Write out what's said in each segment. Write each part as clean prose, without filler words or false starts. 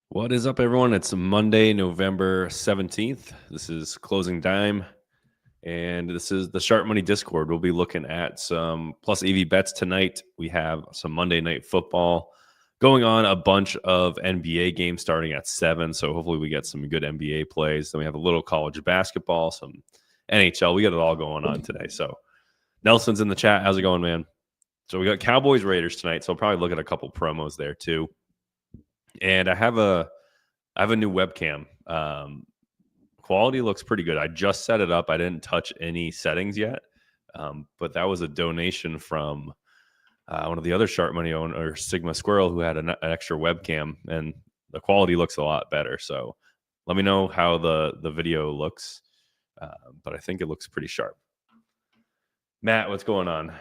What is up, everyone? It's Monday, November 17th. This is Closing Dime, and this is the SharpMoney Discord. We'll be looking at some plus EV bets tonight. We have some Monday Night Football going on, a bunch of NBA games starting at 7, so hopefully we get some good NBA plays. Then we have a little college basketball, some NHL. We got it all going on today. So Nelson's in the chat. How's it going, man? So we got Cowboys Raiders tonight, so I'll probably look at a couple promos there too. And I have a new webcam. Quality looks pretty good. I just set it up. I didn't touch any settings yet, but that was a donation from one of the other SharpMoney owners, Sigma Squirrel, who had an extra webcam, and the quality looks a lot better. So let me know how the video looks, but I think it looks pretty sharp. Matt, what's going on?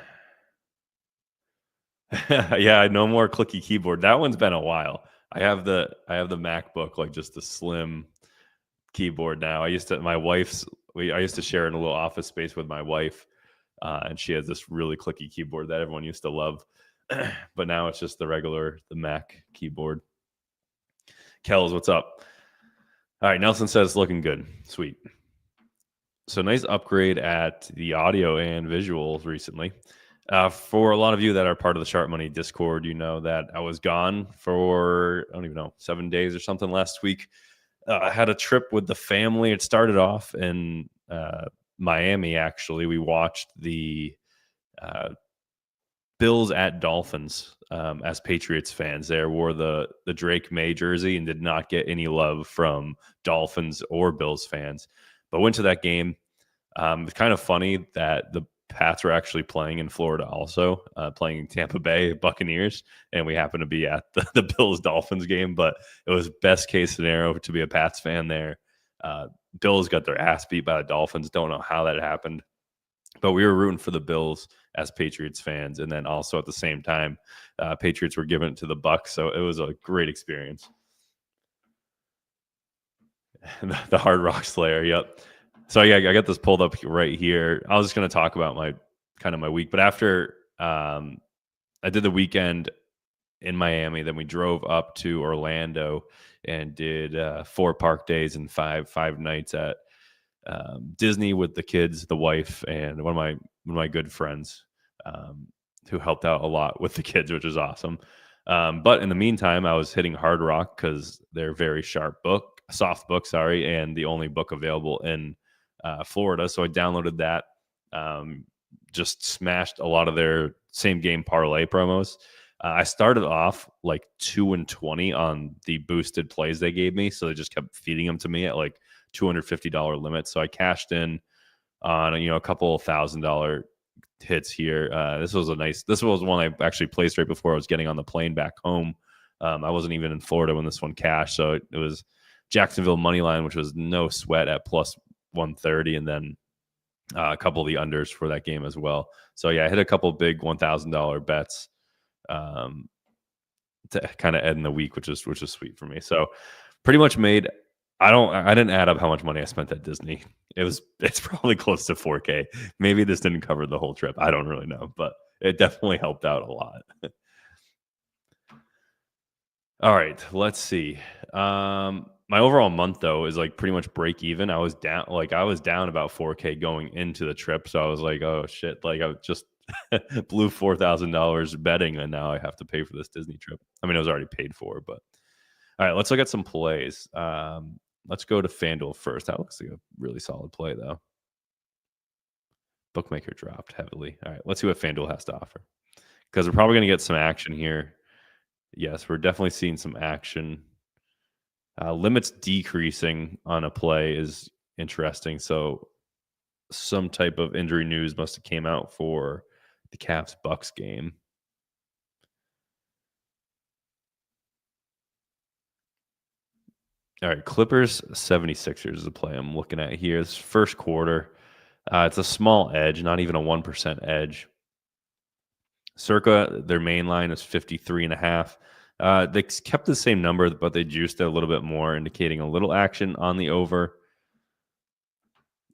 Yeah, no more clicky keyboard. That one's been a while. I have the MacBook, like just the slim keyboard now. I used to share in a little office space with my wife, and she has this really clicky keyboard that everyone used to love. But now it's just the Mac keyboard. Kells, what's up? All right, Nelson says looking good. Sweet. So nice upgrade at the audio and visuals recently. For a lot of you that are part of the SharpMoney Discord, you know that I was gone for, I don't even know, 7 days or something last week. I had a trip with the family. It started off in Miami, actually. We watched the Bills at Dolphins as Patriots fans. There wore the Drake May jersey and did not get any love from Dolphins or Bills fans. But went to that game. It's kind of funny that the Pats were actually playing in Florida also, playing Tampa Bay Buccaneers, and we happened to be at the Bills-Dolphins game, but it was best case scenario to be a Pats fan there. Bills got their ass beat by the Dolphins. Don't know how that happened, but we were rooting for the Bills as Patriots fans, and then also at the same time, Patriots were giving it to the Bucs, so it was a great experience. The Hard Rock Slayer, yep. So yeah, I got this pulled up right here. I was just going to talk about my week, but after I did the weekend in Miami, then we drove up to Orlando and did 4 park days and five nights at Disney with the kids, the wife, and one of my good friends who helped out a lot with the kids, which is awesome. But in the meantime, I was hitting Hard Rock because they're very soft book, and the only book available in Florida. So I downloaded that, just smashed a lot of their same game parlay promos. I started off like 2-20 on the boosted plays they gave me. So they just kept feeding them to me at like $250 limit. So I cashed in on, a couple $1,000 hits here. This was one I actually placed right before I was getting on the plane back home. I wasn't even in Florida when this one cashed. So it was Jacksonville money line, which was no sweat at plus 130, and then a couple of the unders for that game as well. So yeah, I hit a couple of big $1,000 bets to kind of end the week, which is sweet for me. So pretty much made. I didn't add up how much money I spent at Disney. It's probably close to 4K. Maybe this didn't cover the whole trip. I don't really know, but it definitely helped out a lot. All right, let's see. My overall month though is like pretty much break even. I was down about 4K going into the trip. So I was like, oh shit, like I just blew $4,000 betting and now I have to pay for this Disney trip. I mean, it was already paid for, but all right, let's look at some plays. Let's go to FanDuel first. That looks like a really solid play though. Bookmaker dropped heavily. All right, let's see what FanDuel has to offer because we're probably going to get some action here. Yes, we're definitely seeing some action. Limits decreasing on a play is interesting. So some type of injury news must have came out for the Cavs Bucks game. All right, Clippers 76ers is a play I'm looking at here. It's first quarter. It's a small edge, not even a 1% edge. Circa, their main line is 53.5. They kept the same number, but they juiced it a little bit more, indicating a little action on the over.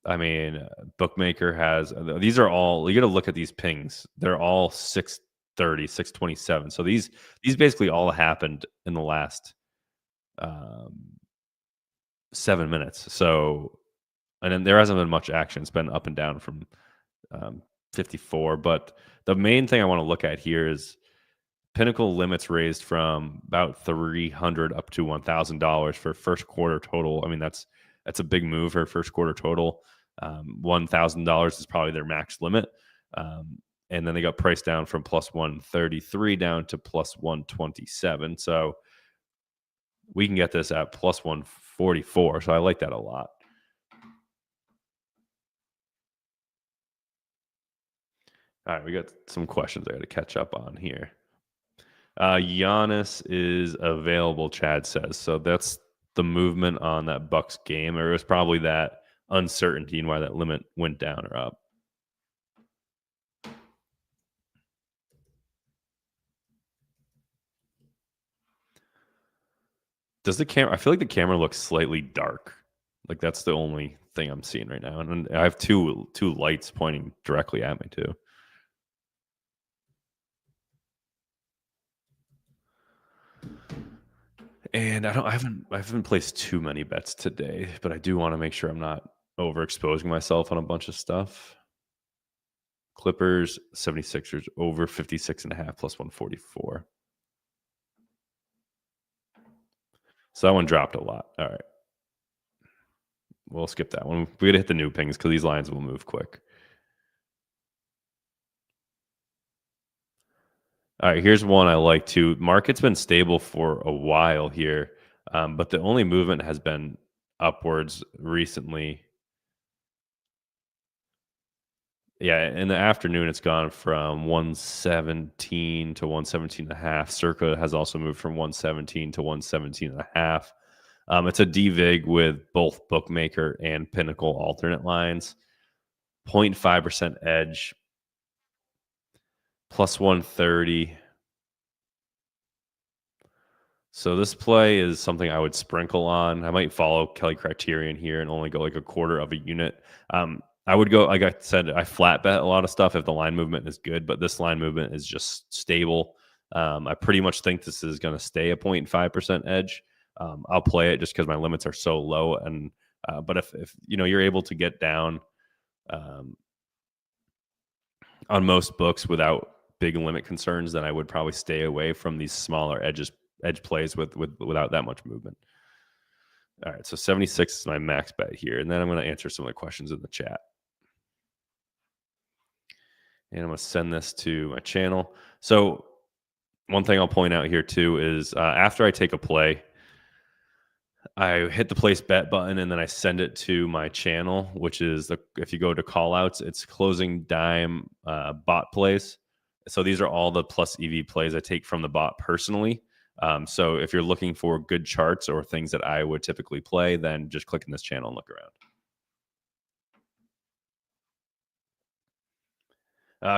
I mean, bookmaker has these are all, you got to look at these pings. They're all 630, 627. So these basically all happened in the last 7 minutes. So, and then there hasn't been much action. It's been up and down from 54. But the main thing I want to look at here is Pinnacle limits raised from about $300 up to $1,000 for first quarter total. I mean, that's a big move for first quarter total. $1,000 is probably their max limit. And then they got priced down from plus 133 down to plus 127. So we can get this at plus 144. So I like that a lot. All right, we got some questions I got to catch up on here. Giannis is available, Chad says. So that's the movement on that Bucks game, or it was probably that uncertainty and why that limit went down or up. Does the camera? I feel like the camera looks slightly dark. Like that's the only thing I'm seeing right now, and I have two lights pointing directly at me too. And I haven't placed too many bets today, but I do want to make sure I'm not overexposing myself on a bunch of stuff. Clippers 76ers over 56.5 plus 144. So that one dropped a lot. All right. We'll skip that one. We got to hit the new pings because these lines will move quick. All right, here's one I like too. Market's been stable for a while here, but the only movement has been upwards recently. Yeah, in the afternoon, it's gone from 117 to 117.5. Circa has also moved from 117 to 117.5. It's a DVIG with both bookmaker and Pinnacle alternate lines. 0.5% edge, plus 130. So this play is something I would sprinkle on. I might follow Kelly Criterion here and only go like a quarter of a unit. I would go, like I said, I flat bet a lot of stuff if the line movement is good, but this line movement is just stable. I pretty much think this is going to stay a 0.5% edge. I'll play it just because my limits are so low. And but if you know you're able to get down on most books without big limit concerns, then I would probably stay away from these smaller edge plays without that much movement. All right, so 76 is my max bet here, and then I'm going to answer some of the questions in the chat. And I'm going to send this to my channel. So one thing I'll point out here too is after I take a play, I hit the place bet button and then I send it to my channel, which is if you go to callouts, it's ClosingDime bot plays. So these are all the plus EV plays I take from the bot personally. So if you're looking for good charts or things that I would typically play, then just click in this channel and look around.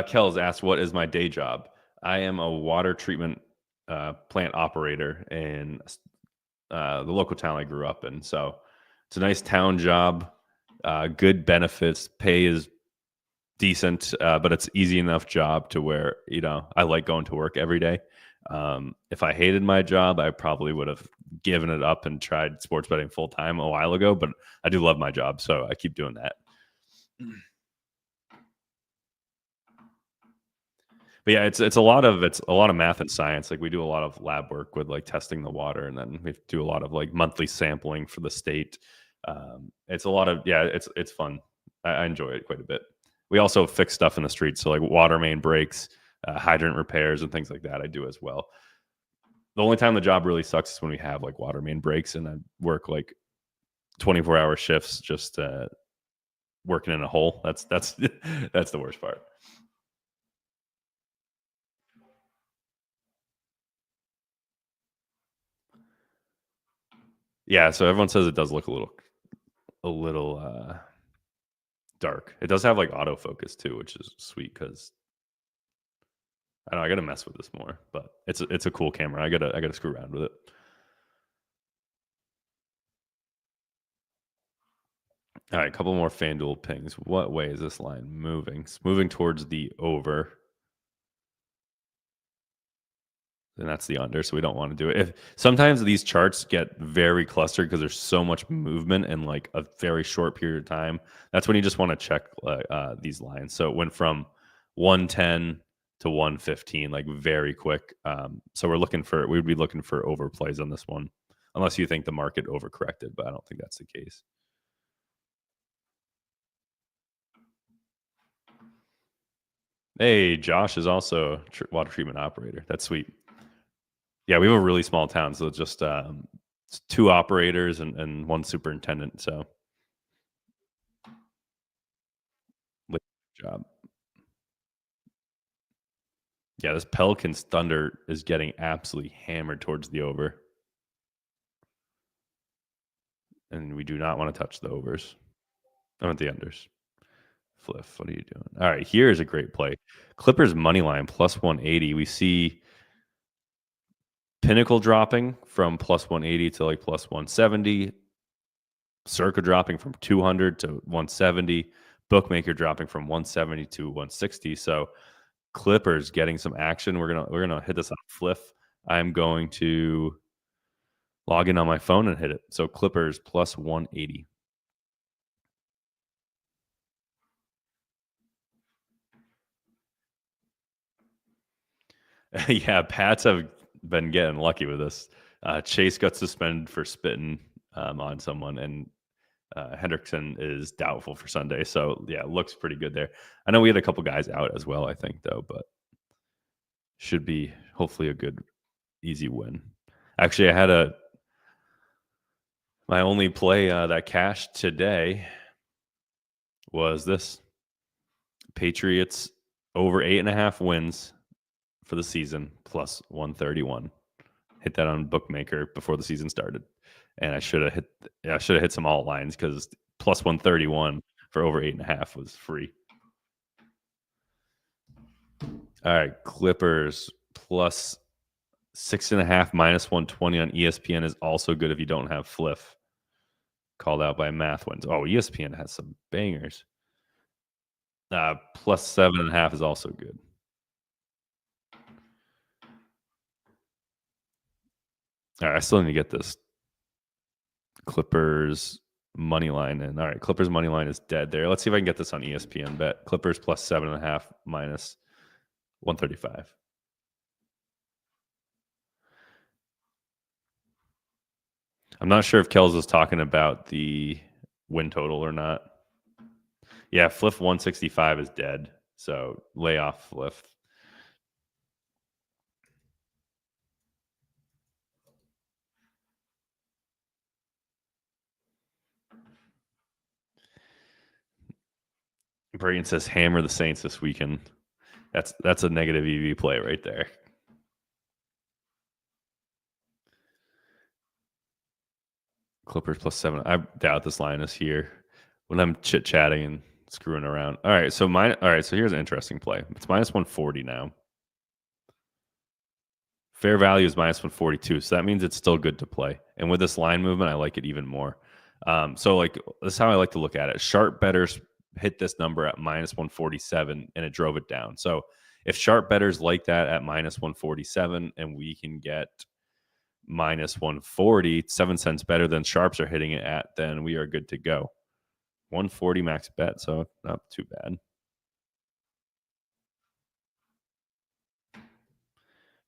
Kells asked, what is my day job? I am a water treatment plant operator in the local town I grew up in. So it's a nice town job, good benefits, pay is decent, but it's easy enough job to where, I like going to work every day. If I hated my job, I probably would have given it up and tried sports betting full time a while ago, but I do love my job, so I keep doing that. But yeah, it's a lot of math and science. Like we do a lot of lab work with like testing the water, and then we do a lot of like monthly sampling for the state. It's a lot of it's fun. I enjoy it quite a bit. We also fix stuff in the streets, so like water main breaks, hydrant repairs, and things like that. I do as well. The only time the job really sucks is when we have like water main breaks, and I work like 24-hour shifts just working in a hole. That's that's the worst part. Yeah, so everyone says it does look a little dark. It does have like autofocus too, which is sweet because I don't know, I gotta mess with this more, but it's a cool camera. I gotta screw around with it. All right, a couple more FanDuel pings. What way is this line moving? It's moving towards the over. And that's the under, so we don't want to do it. If sometimes these charts get very clustered because there's so much movement in like a very short period of time. That's when you just want to check these lines. So it went from 110 to 115, like very quick. So we'd be looking for overplays on this one, unless you think the market overcorrected, but I don't think that's the case. Hey, Josh is also a water treatment operator. That's sweet. Yeah, we have a really small town, so it's just it's 2 operators and 1 superintendent. So, like, job. Yeah, this Pelicans Thunder is getting absolutely hammered towards the over, and we do not want to touch the overs. I want the unders. Fliff, what are you doing? All right, here is a great play. Clippers money line plus 180. We see Pinnacle dropping from plus 180 to like plus 170. Circa dropping from 200 to 170. Bookmaker dropping from 170 to 160. So Clippers getting some action. We're gonna hit this on Fliff. I'm going to log in on my phone and hit it. So Clippers plus 180. Yeah, Pats have been getting lucky with this. Chase got suspended for spitting on someone, and Hendrickson is doubtful for Sunday. So yeah, it looks pretty good there. I know we had a couple guys out as well, I think, though, but should be hopefully a good, easy win. Actually, I had my only play that cashed today was this Patriots over 8.5 wins for the season plus 131. Hit that on Bookmaker before the season started, and I should have hit some alt lines because plus 131 for over 8.5 was free. All right, Clippers plus 6.5 minus 120 on ESPN is also good if you don't have Fliff. Called out by Math wins. Oh, ESPN has some bangers. Plus 7.5 is also good. All right, I still need to get this Clippers money line in. All right, Clippers money line is dead there. Let's see if I can get this on ESPN bet. Clippers plus 7.5 minus 135. I'm not sure if Kells was talking about the win total or not. Yeah, Fliff 165 is dead. So lay off Fliff. Brayton says hammer the Saints this weekend. That's a negative EV play right there. Clippers plus 7. I doubt this line is here when I'm chit chatting and screwing around. All right, so here's an interesting play. It's minus 140 now. Fair value is minus 142, so that means it's still good to play. And with this line movement, I like it even more. So like this is how I like to look at it. Sharp bettors hit this number at minus 147, and it drove it down. So If sharp bettors like that at minus 147 and we can get minus 140, 7 cents better than sharps are hitting it at, then we are good to go. 140 max bet, so not too bad.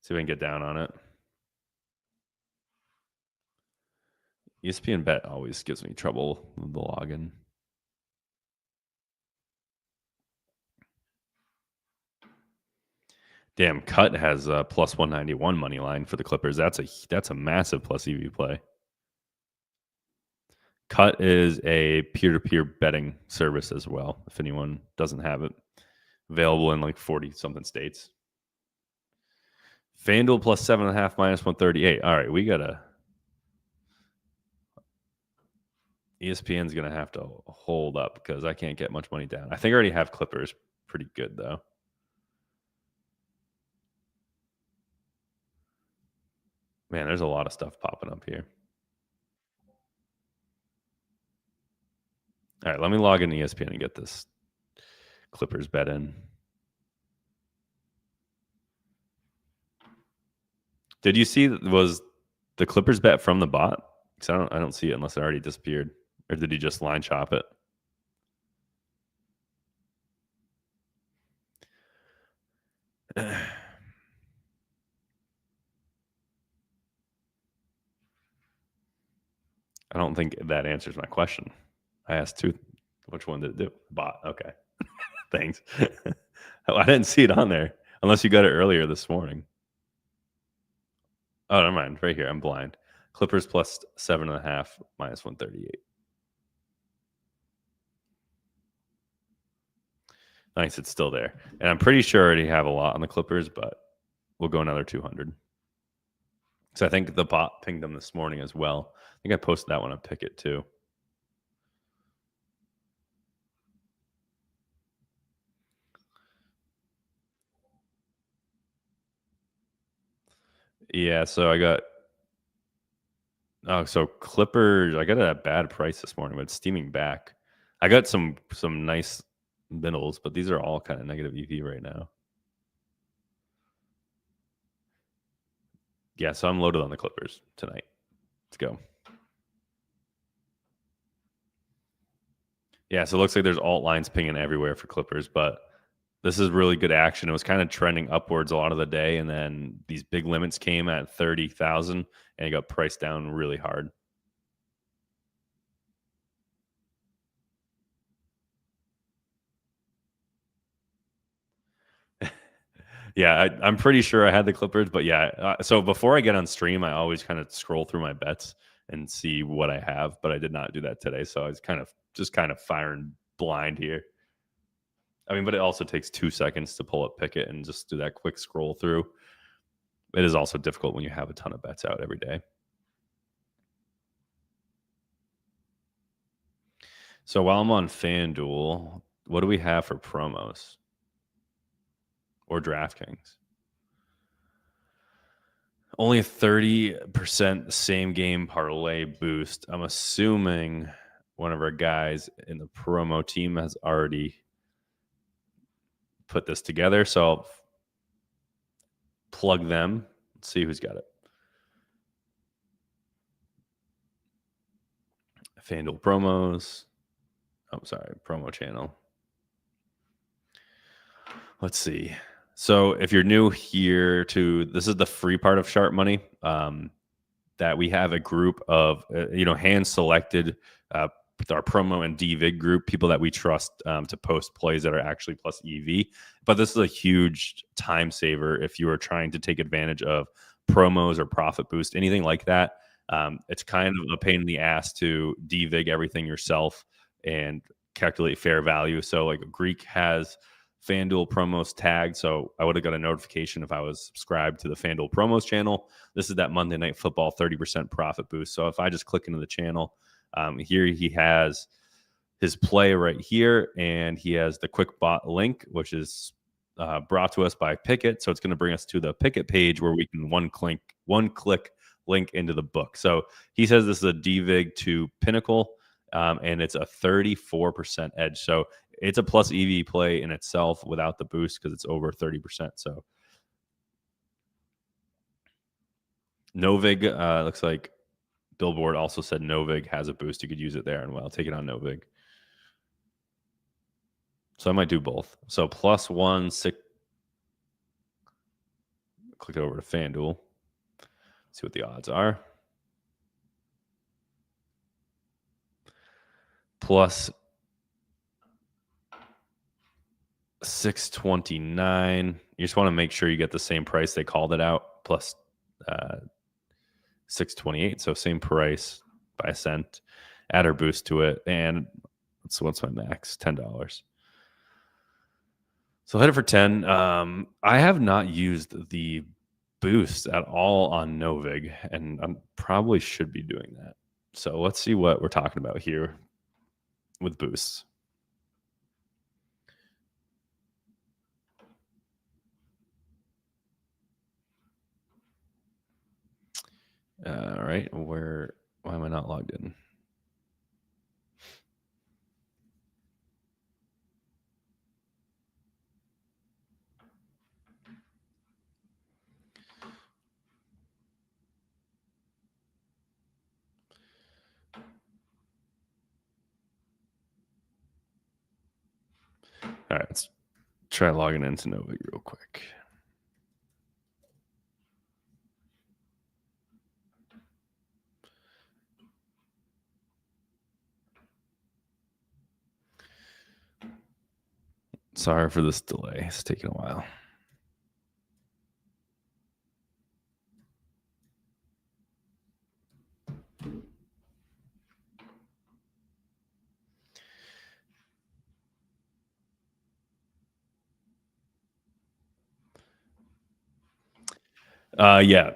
See if we can get down on it. ESPN Bet always gives me trouble with the login. Damn, Cut has a plus 191 money line for the Clippers. That's a massive plus EV play. Cut is a peer-to-peer betting service as well, if anyone doesn't have it. Available in like 40-something states. FanDuel plus 7.5 minus 138. All right, we got to... ESPN's going to have to hold up because I can't get much money down. I think I already have Clippers pretty good, though. Man, there's a lot of stuff popping up here. All right, let me log into ESPN and get this Clippers bet in. Did you see, was the Clippers bet from the bot? Because I don't see it unless it already disappeared. Or did he just line chop it? I don't think that answers my question. I asked two. Which one did it do? Bot. Okay. Thanks. I didn't see it on there unless you got it earlier this morning. Oh, never mind. Right here. I'm blind. Clippers plus 7.5 minus 138. Nice. It's still there. And I'm pretty sure I already have a lot on the Clippers, but we'll go another 200. So I think the bot pinged them this morning as well. I think I posted that one on Picket too. Yeah, so I got... Oh, so Clippers, I got it at a bad price this morning, but it's steaming back. I got some nice middles, but these are all kind of negative EV right now. Yeah, so I'm loaded on the Clippers tonight. Let's go. Yeah, so it looks like there's alt lines pinging everywhere for Clippers, but this is really good action. It was kind of trending upwards a lot of the day, and then these big limits came at 30,000, and it got priced down really hard. Yeah, I'm pretty sure I had the Clippers, but yeah. So before I get on stream, I always kind of scroll through my bets and see what I have, but I did not do that today. So I was kind of firing blind here. I mean, but it also takes 2 seconds to pull up Picket and just do that quick scroll through. It is also difficult when you have a ton of bets out every day. So while I'm on FanDuel, what do we have for promos? Or DraftKings? Only a 30% same game parlay boost. I'm assuming one of our guys in the promo team has already put this together. So I'll plug them. Let's see who's got it. FanDuel promos. Oh, sorry, promo channel. Let's see. So if you're new here this is the free part of Sharp Money, that we have a group of, hand-selected with our promo and DVIG group, people that we trust to post plays that are actually plus EV. But this is a huge time saver if you are trying to take advantage of promos or profit boost, anything like that. It's kind of a pain in the ass to DVIG everything yourself and calculate fair value. So like Greek has FanDuel promos tagged, so I would have got a notification if I was subscribed to the FanDuel promos channel. This is that Monday Night Football 30% profit boost. So if I just click into the channel, here he has his play right here, and he has the quick bot link, which is brought to us by Picket. So it's going to bring us to the Picket page where we can one click link into the book. So he says this is a DVIG to Pinnacle, and it's a 34% edge. So it's a plus EV play in itself without the boost because it's over 30%. So Novig, looks like Billboard also said Novig has a boost. You could use it there, and well, take it on Novig. So I might do both. So plus 1, 6. Click it over to FanDuel. See what the odds are. Plus 629. You just want to make sure you get the same price they called it out. Plus 628. So same price by a cent. Add our boost to it. And what's my max? $10. So hit it for 10. I have not used the boost at all on Novig, and I probably should be doing that. So let's see what we're talking about here with boosts. All right, why am I not logged in? All right, let's try logging into Novig real quick. Sorry for this delay. It's taking a while. Yeah.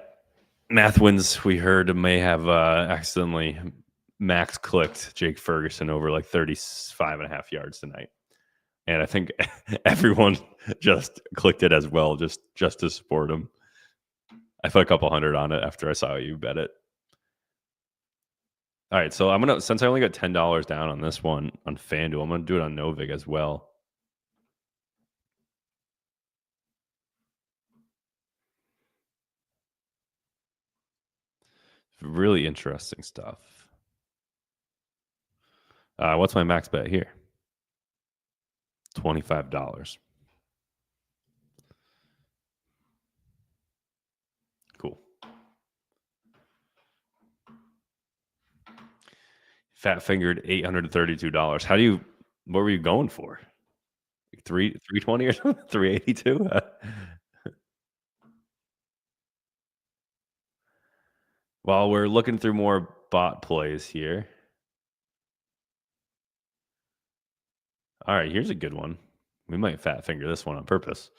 Math wins, we heard, may have accidentally max clicked Jake Ferguson over like 35.5 yards tonight. And I think everyone just clicked it as well, just to support him. I put a couple hundred on it after I saw you bet it. All right, so since I only got $10 down on this one on FanDuel, I'm gonna do it on Novig as well. Really interesting stuff. What's my max bet here? $25. Cool. Fat fingered $832. What were you going for? 320 or something? 382? While we're looking through more bot plays here. All right, here's a good one. We might fat finger this one on purpose.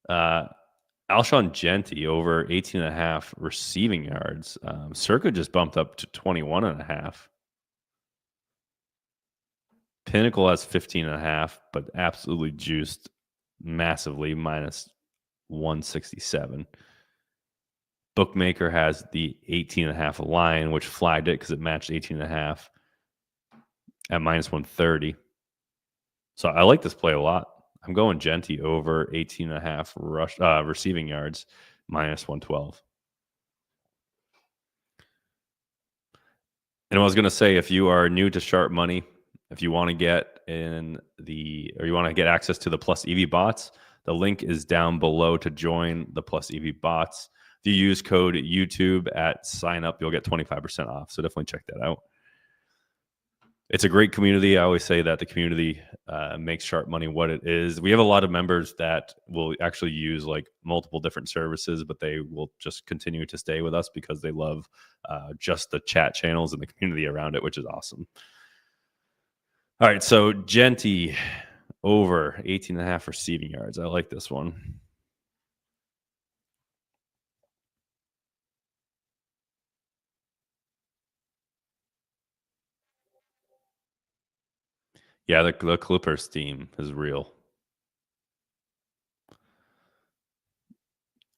Alshon Jenti over 18.5 receiving yards. Circa just bumped up to 21.5. Pinnacle has 15.5, but absolutely juiced massively, minus 167. Bookmaker has the 18.5 line, which flagged it because it matched 18.5 at minus 130. So I like this play a lot. I'm going Jenti over 18.5 receiving yards, minus 112. And I was going to say, if you are new to SharpMoney, if you want to get you want to get access to the Plus EV bots, the link is down below to join the Plus EV bots. If you use code YouTube at sign up, you'll get 25% off. So definitely check that out. It's a great community. I always say that the community makes SharpMoney what it is. We have a lot of members that will actually use like multiple different services, but they will just continue to stay with us because they love just the chat channels and the community around it, which is awesome. All right, so Jenti over 18.5 receiving yards. I like this one. Yeah, the Clippers team is real.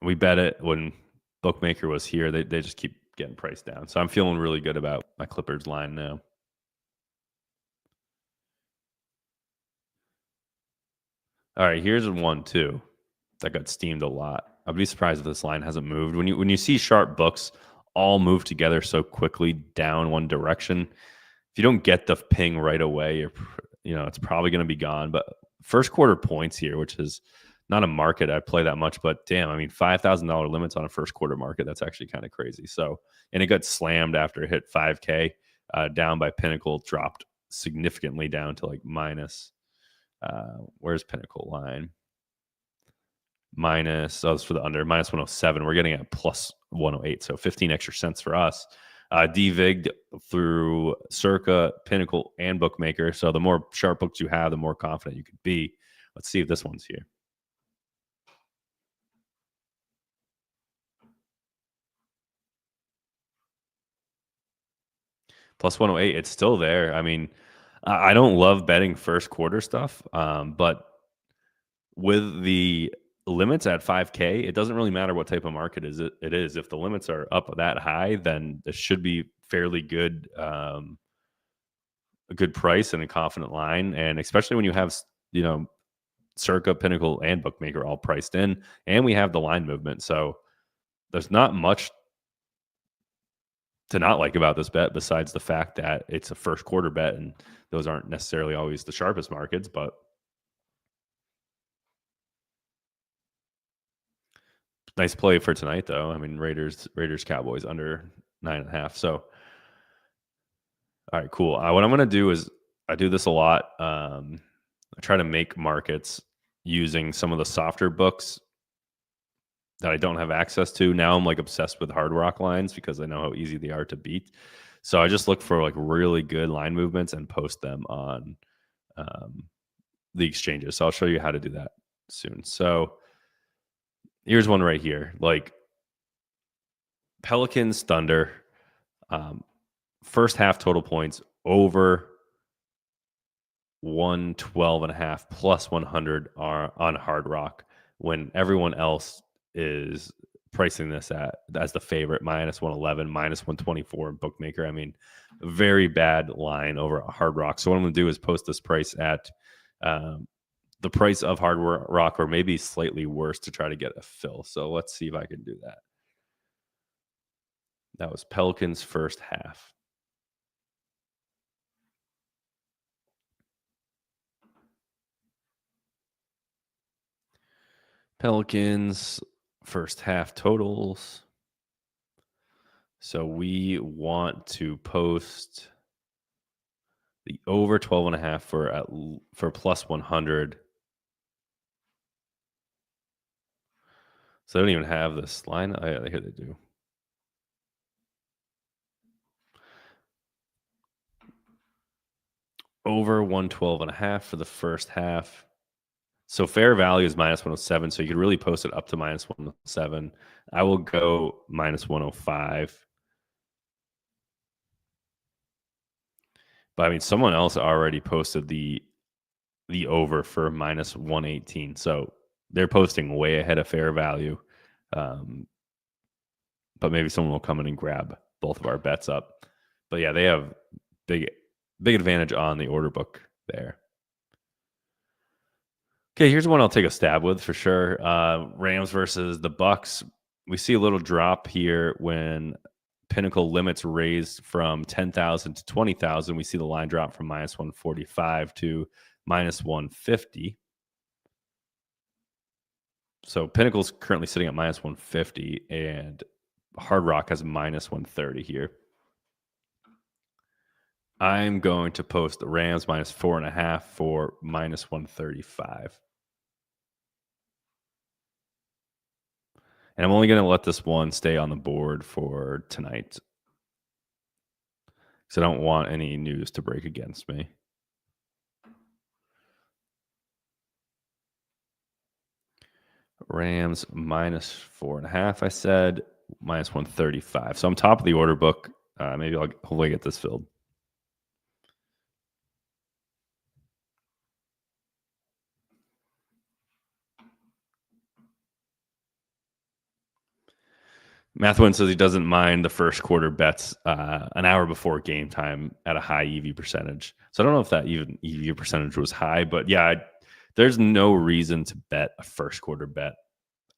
We bet it when Bookmaker was here. They just keep getting priced down. So I'm feeling really good about my Clippers line now. All right, here's one too that got steamed a lot. I'd be surprised if this line hasn't moved. When you see sharp books all move together so quickly down one direction, if you don't get the ping right away, it's probably going to be gone. But first quarter points here, which is not a market I play that much, but damn, I mean, $5,000 limits on a first quarter market, that's actually kind of crazy. So, and it got slammed after it hit 5K, down by Pinnacle, dropped significantly down to like minus. Where's Pinnacle line? It's for the under, minus 107. We're getting at plus 108, so 15 extra cents for us. Dvig through Circa, Pinnacle, and Bookmaker. So the more sharp books you have, the more confident you could be. Let's see if this one's here. Plus 108, it's still there. I mean, I don't love betting first quarter stuff, but with the limits at 5K, it doesn't really matter what type of market it is. If the limits are up that high, then it should be fairly good, a good price and a confident line. And especially when you have, Circa, Pinnacle, and Bookmaker all priced in, and we have the line movement. So there's not much to not like about this bet besides the fact that it's a first quarter bet, and those aren't necessarily always the sharpest markets, but nice play for tonight, though. I mean, Raiders, Cowboys under 9.5. So, all right, cool. What I'm going to do is I do this a lot. I try to make markets using some of the softer books that I don't have access to. Now I'm like obsessed with hard rock lines because I know how easy they are to beat. So I just look for like really good line movements and post them on the exchanges. So I'll show you how to do that soon. So here's one right here. Like Pelicans, Thunder, first half total points over 112.5 plus 100 are on Hard Rock when everyone else is pricing this as the favorite, minus 111, minus 124 in Bookmaker. I mean, very bad line over Hard Rock. So what I'm going to do is post this price at the price of Hard Rock, or maybe slightly worse, to try to get a fill. So let's see if I can do that. That was Pelicans first half. Pelicans first half totals. So we want to post the over 12.5 for plus 100. So I don't even have this line. Oh, yeah, here they do. Over 112.5 for the first half. So fair value is minus 107. So you could really post it up to minus 107. I will go minus 105. But I mean, someone else already posted the over for minus 118. So they're posting way ahead of fair value. But maybe someone will come in and grab both of our bets up. But yeah, they have big advantage on the order book there. Okay, here's one I'll take a stab with for sure. Rams versus the Bucks. We see a little drop here when Pinnacle limits raised from 10,000 to 20,000. We see the line drop from minus 145 to minus 150. So Pinnacle's currently sitting at minus 150, and Hard Rock has minus 130 here. I'm going to post the Rams minus 4.5 for minus 135. And I'm only going to let this one stay on the board for tonight, because I don't want any news to break against me. Rams minus 4.5, I said, minus 135. So I'm top of the order book. Maybe I'll hopefully get this filled. Mathwin says he doesn't mind the first quarter bets an hour before game time at a high EV percentage. So I don't know if that even EV percentage was high, but yeah, There's no reason to bet a first quarter bet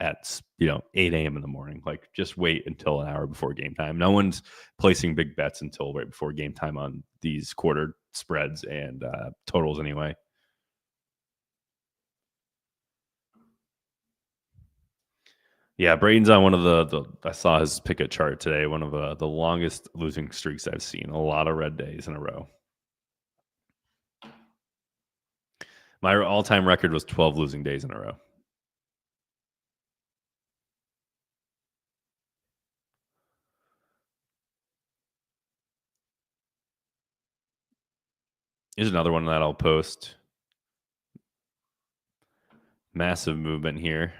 at 8 a.m. in the morning. Like, just wait until an hour before game time. No one's placing big bets until right before game time on these quarter spreads and totals anyway. Yeah, Braden's on one of the I saw his picket chart today, one of the longest losing streaks I've seen. A lot of red days in a row. My all-time record was 12 losing days in a row. Here's another one that I'll post. Massive movement here.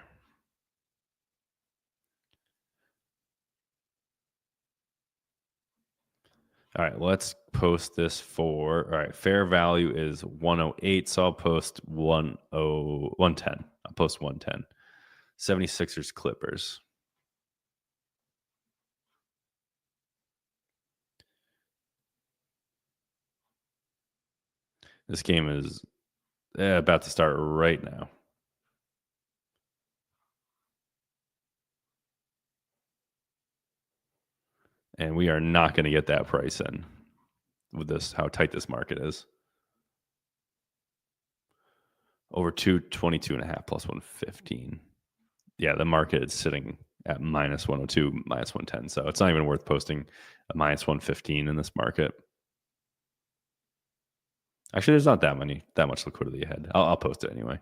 All right, let's post this for, all right, fair value is 108, so I'll post 110. I'll post 110. 76ers Clippers. This game is about to start right now. And we are not going to get that price in with this, how tight this market is. Over 222.5 plus 115. Yeah, the market is sitting at minus 102, minus 110. So it's not even worth posting a minus 115 in this market. Actually, there's not that much liquidity ahead. I'll post it anyway.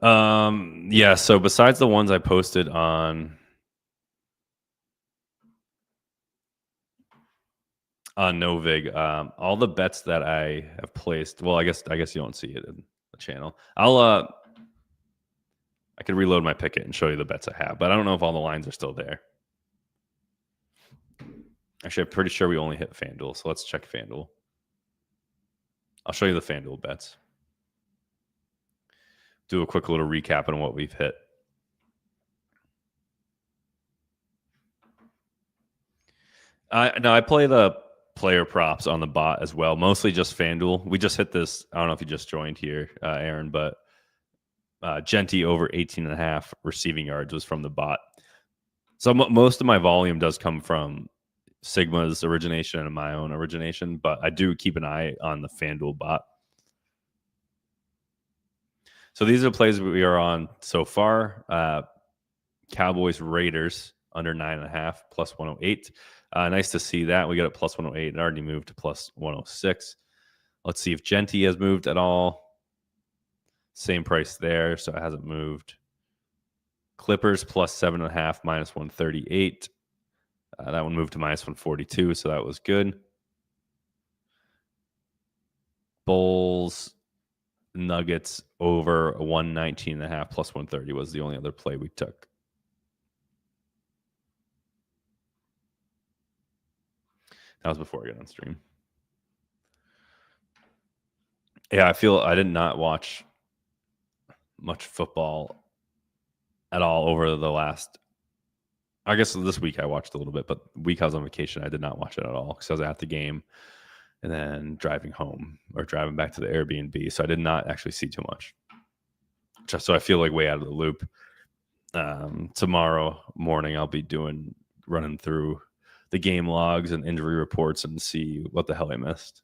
Yeah, so besides the ones I posted on Novig, all the bets that I have placed, well, I guess you don't see it in the channel. I could reload my picket and show you the bets I have, but I don't know if all the lines are still there. Actually, I'm pretty sure we only hit FanDuel, so let's check FanDuel. I'll show you the FanDuel bets. Do a quick little recap on what we've hit. No, I play the player props on the bot as well, mostly just FanDuel. We just hit this. I don't know if you just joined here, Aaron, but Genty over 18.5 receiving yards was from the bot. So most of my volume does come from Sigma's origination and my own origination, but I do keep an eye on the FanDuel bot. So these are the plays we are on so far. Cowboys Raiders under 9.5 plus 108. Nice to see that. We got it plus 108. It already moved to plus 106. Let's see if Genty has moved at all. Same price there, so it hasn't moved. Clippers plus 7.5 minus 138. That one moved to minus 142, so that was good. Bulls Nuggets over 119.5 plus 130 was the only other play we took. That was before I got on stream. Yeah, I feel I did not watch much football at all over the last, I guess this week I watched a little bit, but week I was on vacation, I did not watch it at all because I was at the game and then driving home or driving back to the Airbnb. So I did not actually see too much. Just so I feel like way out of the loop. Tomorrow morning, I'll be running through the game logs and injury reports and see what the hell I missed.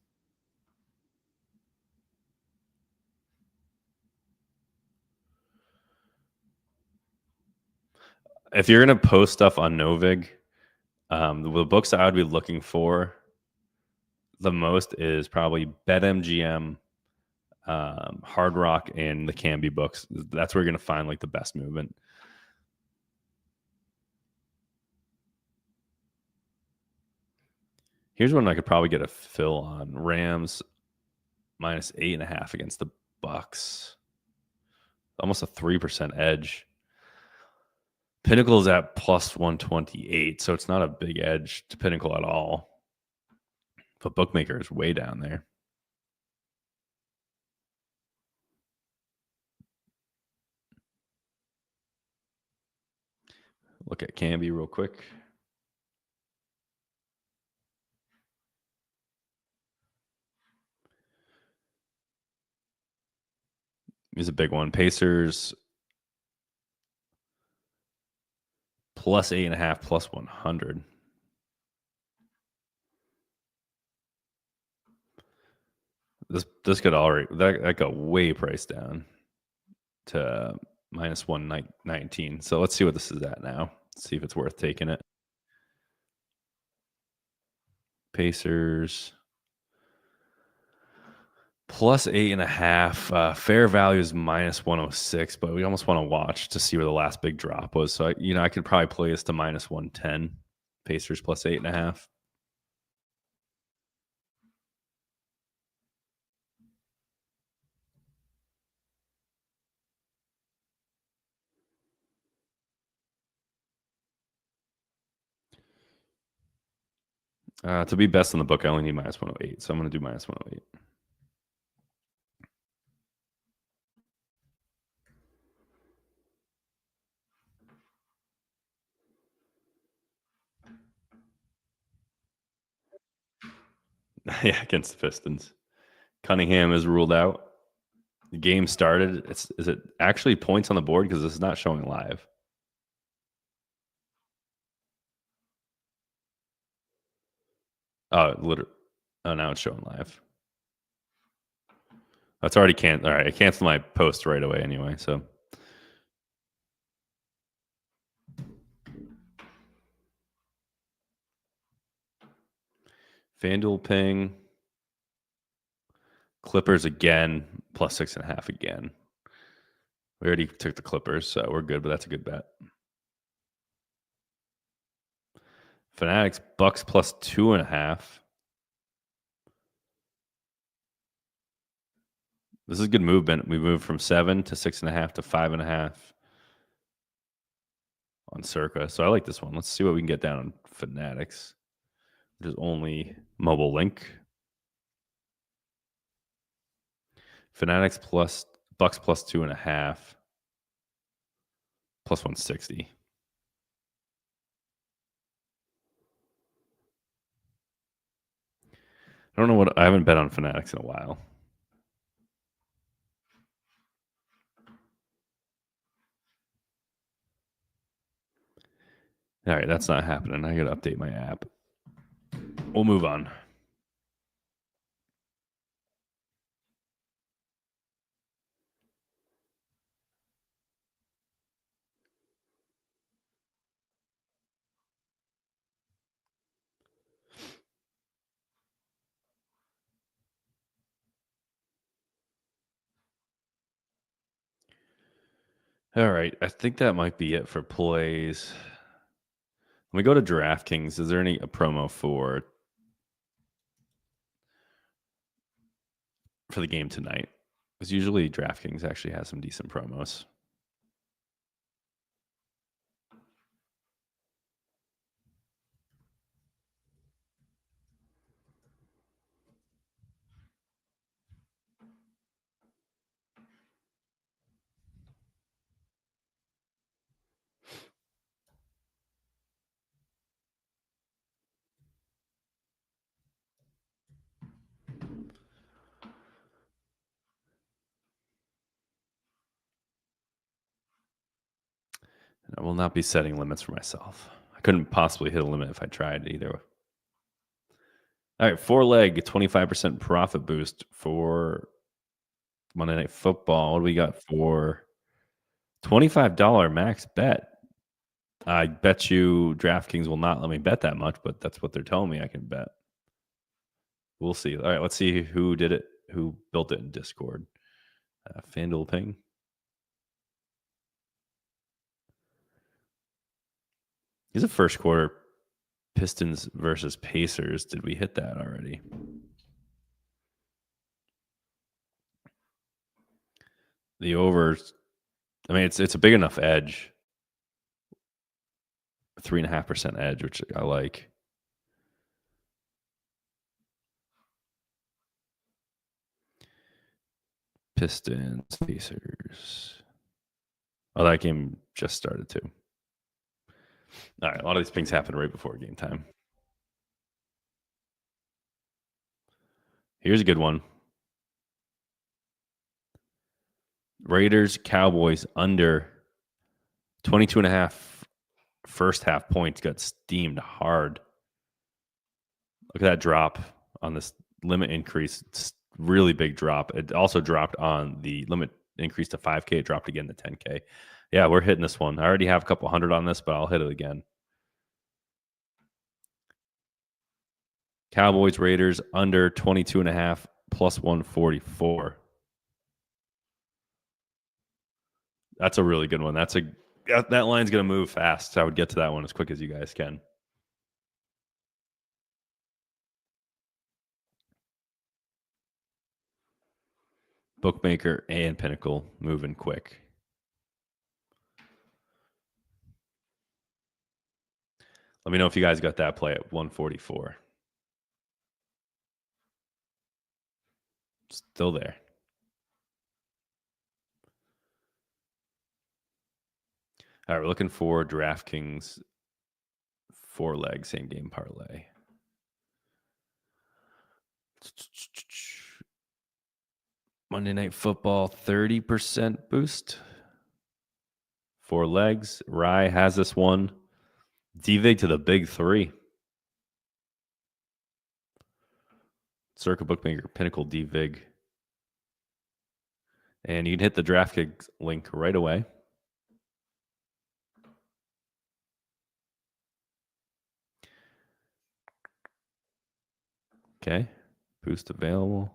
If you're going to post stuff on Novig, the books I would be looking for the most is probably BetMGM, Hard Rock, and the Canby books. That's where you're going to find like the best movement. Here's one I could probably get a fill on. Rams minus 8.5 against the Bucks. Almost a 3% edge. Pinnacle is at plus 128, so it's not a big edge to Pinnacle at all. But bookmaker is way down there. Look at Canby real quick. He's a big one. Pacers plus 8.5, plus 100. This could already that got way priced down to minus 119. So let's see what this is at now. See if it's worth taking it. Pacers plus 8.5. Fair value is minus 106, but we almost want to watch to see where the last big drop was. So I could probably play this to minus 110. Pacers plus 8.5. To be best in the book, I only need minus 108. So I'm going to do minus 108. Yeah, against the Pistons. Cunningham is ruled out. The game started. Is it actually points on the board? Because this is not showing live. Oh, literally. Oh, now it's showing live. That's already canceled. All right, I canceled my post right away anyway. So FanDuel ping. Clippers again, plus 6.5 again. We already took the Clippers, so we're good, but that's a good bet. Fanatics, Bucks plus 2.5. This is good movement. We moved from 7 to 6.5 to 5.5 on Circa. So I like this one. Let's see what we can get down on Fanatics, which is only mobile link. Fanatics plus Bucks plus 2.5, plus 160. I don't know what I haven't bet on Fanatics in a while. All right, that's not happening. I got to update my app. We'll move on. All right, I think that might be it for plays. When we go to DraftKings, is there a promo for the game tonight? Because usually DraftKings actually has some decent promos. I will not be setting limits for myself. I couldn't possibly hit a limit if I tried either. All right, 4-leg, 25% profit boost for Monday Night Football. What do we got for $25 max bet? I bet you DraftKings will not let me bet that much, but that's what they're telling me I can bet. We'll see. All right, let's see who did it, who built it in Discord. FanDuel ping. He's a first quarter Pistons versus Pacers. Did we hit that already? The overs. I mean, it's a big enough edge. 3.5% edge, which I like. Pistons, Pacers. Oh, that game just started too. All right, a lot of these things happen right before game time. Here's a good one. Raiders, Cowboys under 22.5 first half points got steamed hard. Look at that drop on this limit increase. It's really big drop. It also dropped on the limit increase to 5K. It dropped again to 10K. Yeah, we're hitting this one. I already have a couple hundred on this, but I'll hit it again. Cowboys, Raiders under 22.5 plus 144. That's a really good one. That line's going to move fast. So I would get to that one as quick as you guys can. Bookmaker and Pinnacle moving quick. Let me know if you guys got that play at 144. Still there. All right, we're looking for DraftKings 4-leg same game parlay. Monday Night Football 30% boost. 4 legs. Rye has this one. Dvig to the big 3. Circa Bookmaker, Pinnacle, Dvig. And you can hit the DraftKings link right away. Okay. Boost available.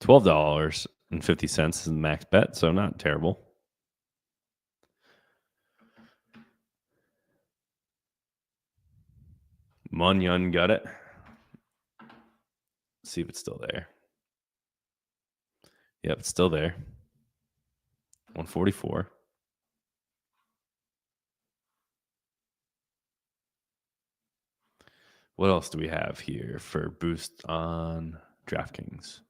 $12.50 is the max bet, so not terrible. Munyon got it. See if it's still there. Yep, it's still there. 144. What else do we have here for boost on DraftKings?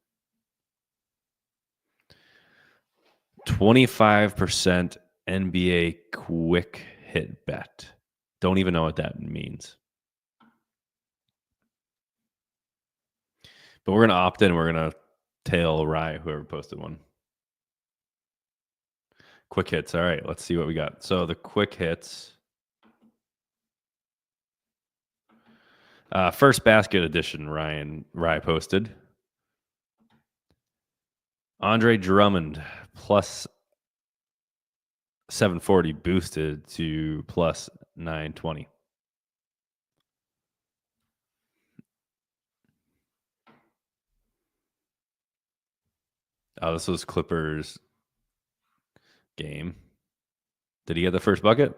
25% NBA quick hit bet. Don't even know what that means. But we're going to opt in. We're going to tail Rye, whoever posted one. Quick hits. All right, let's see what we got. So the quick hits. First basket edition, Rye posted. Andre Drummond plus 740 boosted to plus 920. Oh, this was Clippers game. Did he get the first bucket?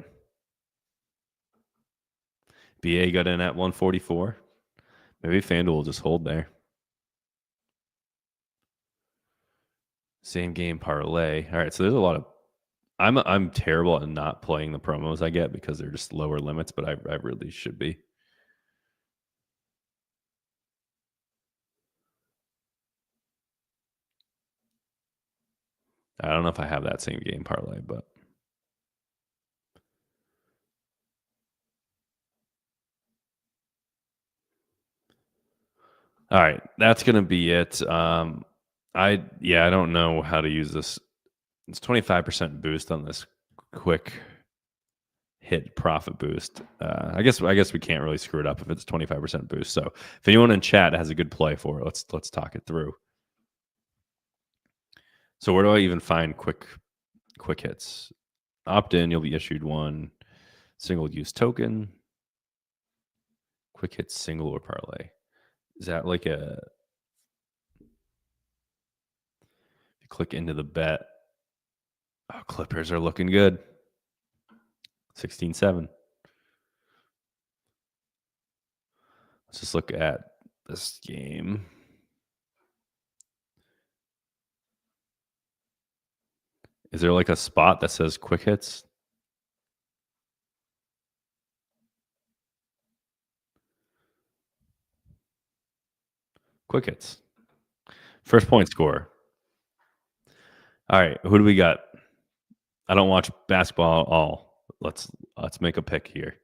BA got in at 144. Maybe FanDuel will just hold there. Same game parlay. All right, so there's a lot of. I'm terrible at not playing the promos I get because they're just lower limits, but I really should be. I don't know if I have that same game parlay, but. All right, that's going to be it. I don't know how to use this. It's 25% boost on this quick hit profit boost. I guess we can't really screw it up if it's 25% boost. So if anyone in chat has a good play for it, let's talk it through. So where do I even find quick hits? Opt in, you'll be issued one single use token. Quick hit single or parlay. Is that like a? If you click into the bet, oh, Clippers are looking good. 16-7. Let's just look at this game. Is there like a spot that says quick hits? Quick hits. First point score. All right, who do we got? I don't watch basketball at all. Let's make a pick here.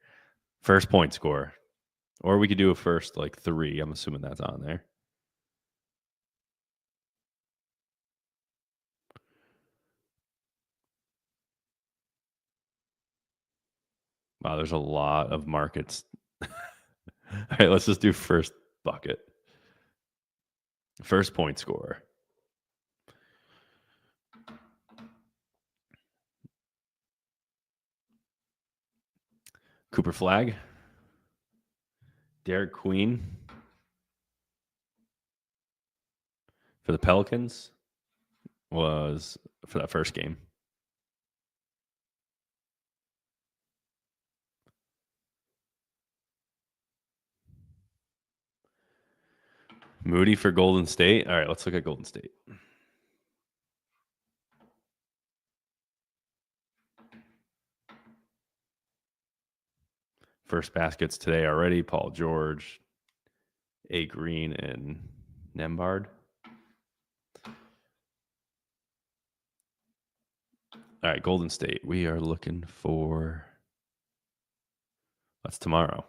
First point score. Or we could do a first like 3. I'm assuming that's on there. Wow, there's a lot of markets. All right, let's just do first bucket. First point score. Cooper Flag. Derek Queen for the Pelicans was for that first game. Moody for Golden State. All right, let's look at Golden State. First baskets today already. Paul George, A. Green, and Nembhard. All right, Golden State. We are looking for... That's tomorrow.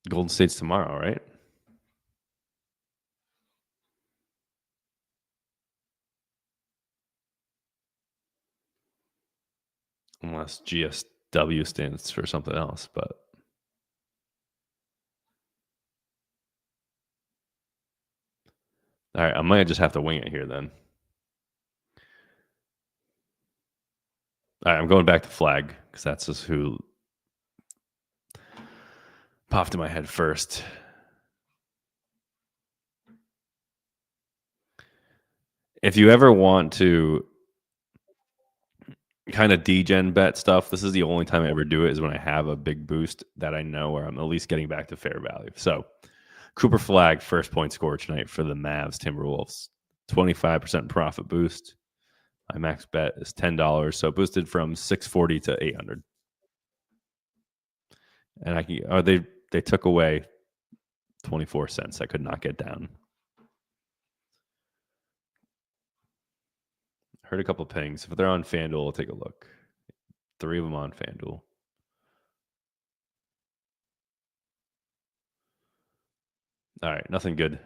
Golden State's tomorrow, right? Unless GSW stands for something else, but... All right, I might just have to wing it here then. All right, I'm going back to Flag because that's just who popped in my head first. If you ever want to kind of degen bet stuff, this is the only time I ever do it, is when I have a big boost that I know where I'm at least getting back to fair value. So Cooper Flag, first point score tonight for the Mavs Timberwolves. 25% profit boost. My max bet is $10, so boosted from $640 to $800. And they took away 24 cents. I could not get down. Heard a couple pings. If they're on FanDuel, we'll take a look. 3 of them on FanDuel. All right, nothing good.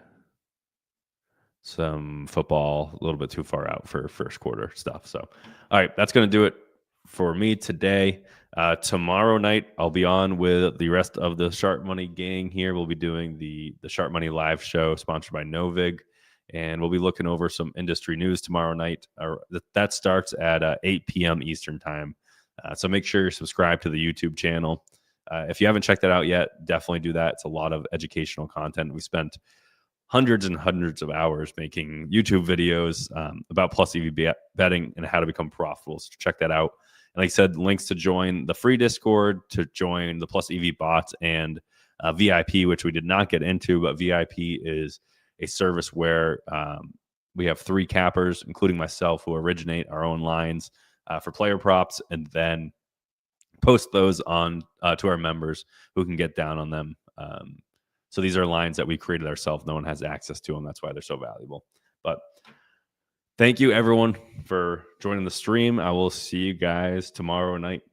Some football, a little bit too far out for first quarter stuff. So, all right, that's going to do it for me today. Tomorrow night, I'll be on with the rest of the Sharp Money gang here. We'll be doing the Sharp Money live show sponsored by Novig, and we'll be looking over some industry news tomorrow night. That starts at 8 p.m. Eastern time. So make sure you're subscribed to the YouTube channel. If you haven't checked that out yet, definitely do that. It's a lot of educational content. We spent hundreds and hundreds of hours making YouTube videos about Plus EV betting and how to become profitable. So check that out. And like I said, links to join the free Discord, to join the Plus EV bots, and VIP, which we did not get into, but VIP is a service where we have 3 cappers, including myself, who originate our own lines for player props, and then post those on to our members who can get down on them. So these are lines that we created ourselves. No one has access to them. That's why they're so valuable. But thank you, everyone, for joining the stream. I will see you guys tomorrow night.